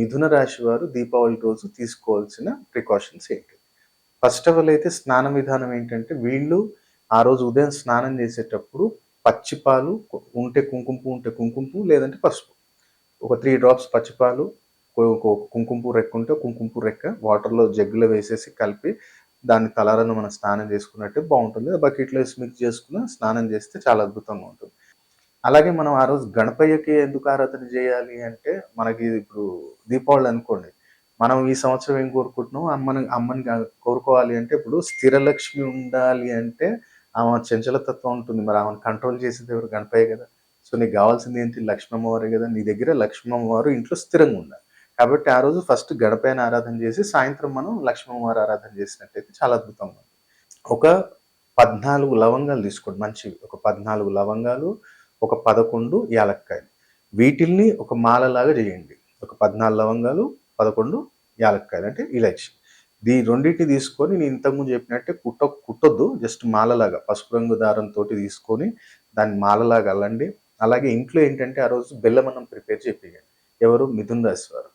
మిథున రాశి వారు దీపావళి రోజు తీసుకోవాల్సిన ప్రికాషన్స్ ఏంటి? ఫస్ట్ ఆఫ్ ఆల్ అయితే స్నాన విధానం ఏంటంటే, వీళ్ళు ఆ రోజు ఉదయం స్నానం చేసేటప్పుడు పచ్చి పాలు ఉంటే కుంకుమ పువ్వు ఉంటే కుంకుమ పువ్వు లేదంటే పసుపు. ఒక 3 డ్రాప్స్ పచ్చి పాలు, కుంకుమ పువ్వు రెక్క ఉంటే కుంకుమ పువ్వు రెక్క వాటర్‌లో జగ్గులో వేసేసి కలిపి దాన్ని తలారన మనం స్నానం చేసుకున్నట్టే బావుంటుంది. బకెట్‌లో ఏసి మిక్స్ చేసుకున్న స్నానం చేస్తే చాలా అద్భుతంగా ఉంటుంది. అలాగే మనం ఆ రోజు గణపయ్యకి ఎందుకు ఆరాధన చేయాలి అంటే, మనకి ఇప్పుడు దీపావళి అనుకోండి. మనం ఈ సంవత్సరం ఏం కోరుకుంటున్నాం, అమ్మని కోరుకోవాలి అంటే ఇప్పుడు స్థిరలక్ష్మి ఉండాలి అంటే, ఆమె చంచల తత్వం ఉంటుంది. మరి ఆమెను కంట్రోల్ చేసేది ఎవరు? గణపయ్య కదా! సో, నీకు కావాల్సింది ఏంటి? లక్ష్మీ అమ్మవారే కదా! నీ దగ్గర లక్ష్మీ అమ్మవారు ఇంట్లో స్థిరంగా ఉండాలి. కాబట్టి ఆ రోజు ఫస్ట్ గణపయ్యని ఆరాధన చేసి, సాయంత్రం మనం లక్ష్మీ అమ్మవారి ఆరాధన చేసినట్టయితే చాలా అద్భుతంగా ఉంటుంది. ఒక 14 లవంగాలు తీసుకోండి మంచివి. ఒక 14 లవంగాలు, ఒక 11 యాలక్కాయలు. వీటిల్ని ఒక మాలలాగా చేయండి. ఒక 14 లవంగాలు, 11 యాలక్కాయలు అంటే ఇలాచి. రెండిటిని తీసుకొని నేను ఇంతకుముందు చెప్పినట్టే కుట్టొద్దు. జస్ట్ మాలలాగా పసుపు రంగు దారంతోటి తీసుకొని దాన్ని మాలలాగా అల్లండి. అలాగే ఇంట్లో ఏంటంటే ఆ రోజు బెల్లమన్నం ప్రిపేర్ చేపియండి. ఎవరు? మిథున రాశి వారు.